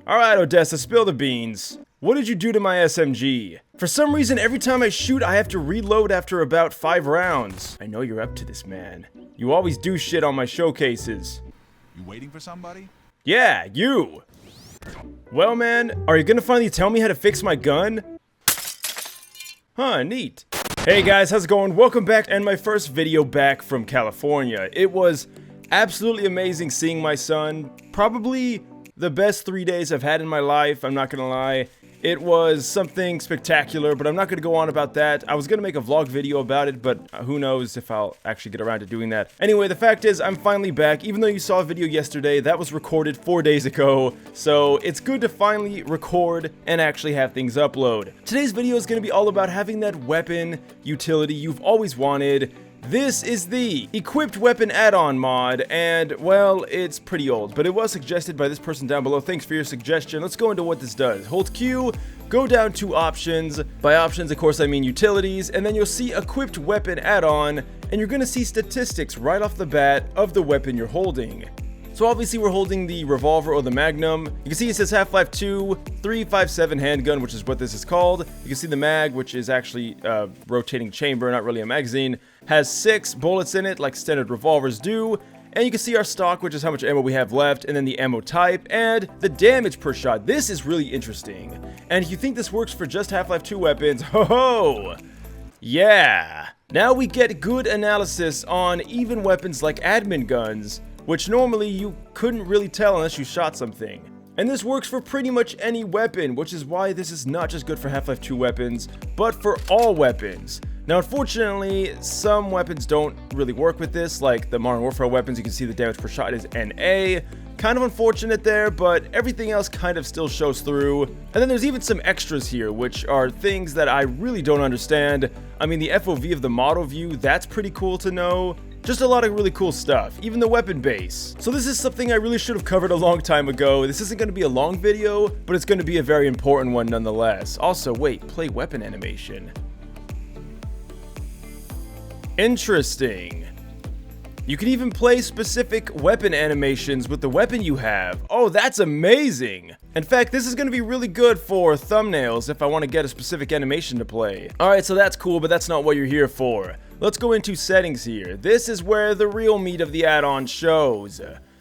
Alright, Odessa, spill the beans. What did you do to my SMG? For some reason, every time I shoot, I have to reload after about 5 rounds. I know you're up to this, man. You always do shit on my showcases. You waiting for somebody? Yeah, you! Well, man, are you gonna finally tell me how to fix my gun? Huh, neat. Hey guys, how's it going? Welcome back, and my first video back from California. It was absolutely amazing seeing my son. Probably the best 3 days I've had in my life, I'm not gonna lie. It was something spectacular, but I'm not gonna go on about that. I was gonna make a vlog video about it, but who knows if I'll actually get around to doing that. Anyway, the fact is, I'm finally back. Even though you saw a video yesterday, that was recorded 4 days ago. So it's good to finally record and actually have things upload. Today's video is gonna be all about having that weapon utility you've always wanted. This is the Equipped Weapon Add-on mod, and, well, it's pretty old, but it was suggested by this person down below. Thanks for your suggestion. Let's go into what this does. Hold Q, go down to Options. By Options, of course, I mean Utilities, and then you'll see Equipped Weapon Add-on, and you're gonna see statistics right off the bat of the weapon you're holding. So obviously we're holding the revolver or the Magnum. You can see it says Half-Life 2, 357 handgun, which is what this is called. You can see the mag, which is actually a rotating chamber, not really a magazine. Has 6 bullets in it, like standard revolvers do. And you can see our stock, which is how much ammo we have left, and then the ammo type, and the damage per shot. This is really interesting. And if you think this works for just Half-Life 2 weapons, ho-ho! Yeah! Now we get good analysis on even weapons like admin guns, which normally you couldn't really tell unless you shot something. And this works for pretty much any weapon, which is why this is not just good for Half-Life 2 weapons, but for all weapons. Now, unfortunately, some weapons don't really work with this, like the Modern Warfare weapons. You can see the damage per shot is NA. Kind of unfortunate there, but everything else kind of still shows through. And then there's even some extras here, which are things that I really don't understand. I mean, the FOV of the model view, that's pretty cool to know. Just a lot of really cool stuff, even the weapon base. So this is something I really should have covered a long time ago. This isn't going to be a long video, but it's going to be a very important one nonetheless. Also, wait, play weapon animation. Interesting. You can even play specific weapon animations with the weapon you have. Oh, that's amazing. In fact, this is going to be really good for thumbnails if I want to get a specific animation to play. Alright, so that's cool, but that's not what you're here for. Let's go into settings here. This is where the real meat of the add-on shows.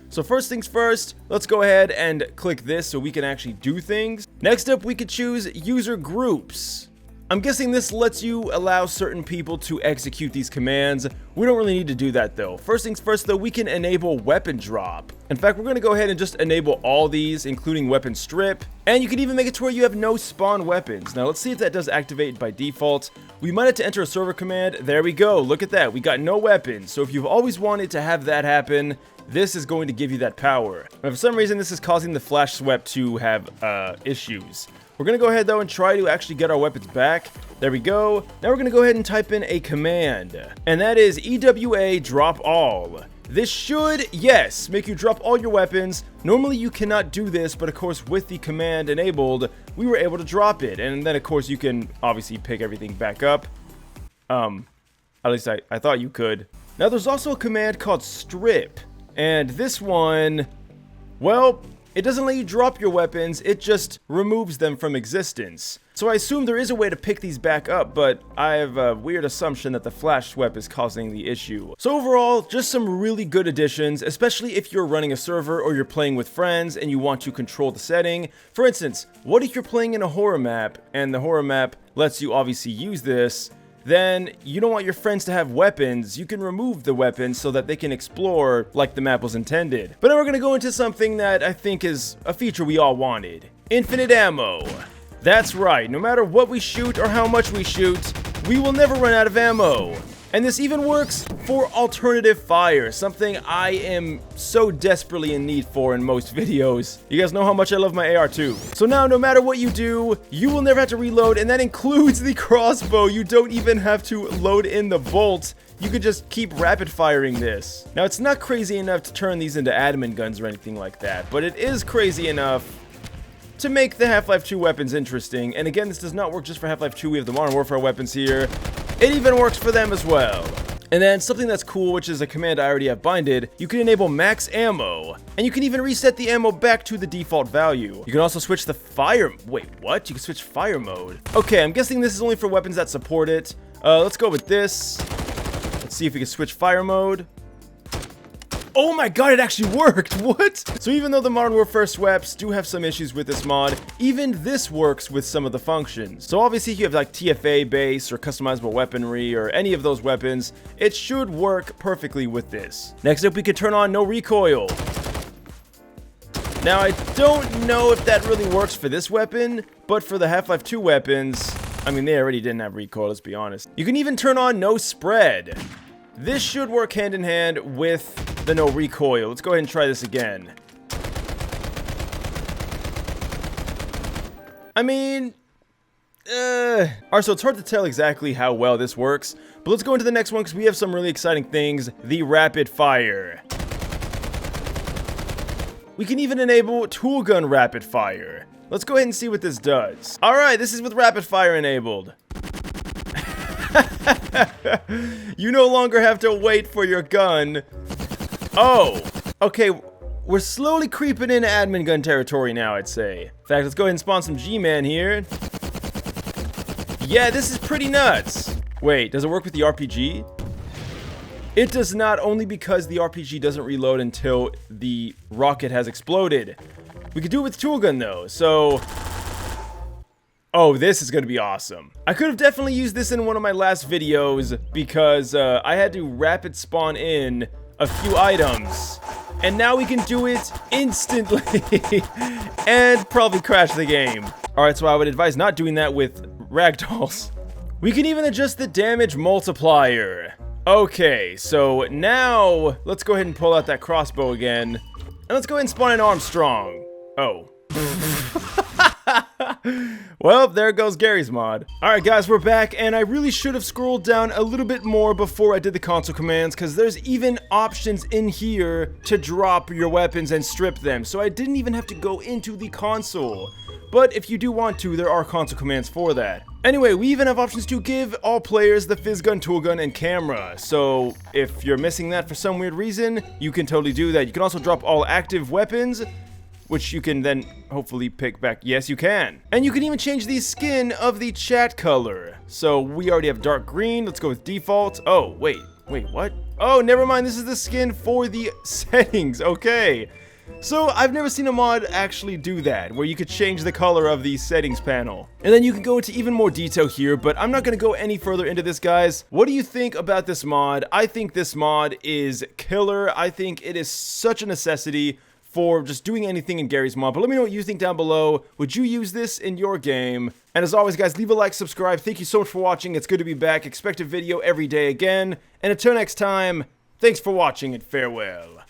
So first things first, let's go ahead and click this so we can actually do things. Next up, we could choose user groups. I'm guessing this lets you allow certain people to execute these commands. We don't really need to do that though. First things first though, we can enable weapon drop. In fact, we're going to go ahead and just enable all these, including weapon strip. And you can even make it to where you have no spawn weapons. Now let's see if that does activate by default. We might have to enter a server command. There we go. Look at that. We got no weapons. So if you've always wanted to have that happen, this is going to give you that power. But for some reason, this is causing the flash swept to have issues. We're going to go ahead though and try to actually get our weapons back. There we go. Now we're going to go ahead and type in a command. And that is EWA drop all. This should, yes, make you drop all your weapons. Normally you cannot do this, but of course with the command enabled, we were able to drop it. And then of course you can obviously pick everything back up. At least I thought you could. Now there's also a command called strip. And this one, well, it doesn't let you drop your weapons, it just removes them from existence. So I assume there is a way to pick these back up, but I have a weird assumption that the flash sweep is causing the issue. So overall, just some really good additions, especially if you're running a server or you're playing with friends and you want to control the setting. For instance, what if you're playing in a horror map and the horror map lets you obviously use this? Then you don't want your friends to have weapons. You can remove the weapons so that they can explore like the map was intended. But now we're going to go into something that I think is a feature we all wanted. Infinite ammo. That's right, no matter what we shoot or how much we shoot, we will never run out of ammo. And this even works for alternative fire, something I am so desperately in need for in most videos. You guys know how much I love my AR too. So now, no matter what you do, you will never have to reload, and that includes the crossbow. You don't even have to load in the bolt. You could just keep rapid firing this. Now, it's not crazy enough to turn these into admin guns or anything like that, but it is crazy enough to make the Half-Life 2 weapons interesting. And again, this does not work just for Half-Life 2. We have the Modern Warfare weapons here. It even works for them as well. And then something that's cool, which is a command I already have binded, you can enable max ammo, and you can even reset the ammo back to the default value. You can also switch the wait, what? You can switch fire mode. Okay, I'm guessing this is only for weapons that support it. Let's go with this. Let's see if we can switch fire mode. Oh my god, it actually worked! What? So even though the Modern Warfare sweps do have some issues with this mod, even this works with some of the functions. So obviously if you have like TFA base or customizable weaponry or any of those weapons, it should work perfectly with this. Next up, we could turn on no recoil. Now I don't know if that really works for this weapon, but for the Half-Life 2 weapons, I mean they already didn't have recoil, let's be honest. You can even turn on no spread. This should work hand in hand with the no recoil. Let's go ahead and try this again. I mean, alright, so it's hard to tell exactly how well this works, but let's go into the next one because we have some really exciting things. The rapid fire. We can even enable tool gun rapid fire. Let's go ahead and see what this does. Alright, this is with rapid fire enabled. You no longer have to wait for your gun. Oh, okay, we're slowly creeping into admin gun territory now, I'd say. In fact, let's go ahead and spawn some G-Man here. Yeah, this is pretty nuts. Wait, does it work with the RPG? It does not, only because the RPG doesn't reload until the rocket has exploded. We could do it with tool gun though, so... Oh, this is going to be awesome. I could have definitely used this in one of my last videos because I had to rapid spawn in a few items. And now we can do it instantly and probably crash the game. Alright, so I would advise not doing that with ragdolls. We can even adjust the damage multiplier. Okay, so now let's go ahead and pull out that crossbow again. And let's go ahead and spawn in Armstrong. Oh. Well, there goes Garry's mod. Alright guys, we're back, and I really should have scrolled down a little bit more before I did the console commands, because there's even options in here to drop your weapons and strip them, so I didn't even have to go into the console. But if you do want to, there are console commands for that. Anyway, we even have options to give all players the fizz gun, tool gun, and camera. So if you're missing that for some weird reason, you can totally do that. You can also drop all active weapons, which you can then hopefully pick back. Yes, you can. And you can even change the skin of the chat color. So we already have dark green. Let's go with default. Oh, wait, what? Oh, never mind. This is the skin for the settings. Okay. So I've never seen a mod actually do that, where you could change the color of the settings panel. And then you can go into even more detail here, but I'm not going to go any further into this, guys. What do you think about this mod? I think this mod is killer. I think it is such a necessity for just doing anything in Garry's mod, but let me know what you think down below. Would you use this in your game? And as always, guys, leave a like, subscribe. Thank you so much for watching. It's good to be back. Expect a video every day again. And until next time, thanks for watching and farewell.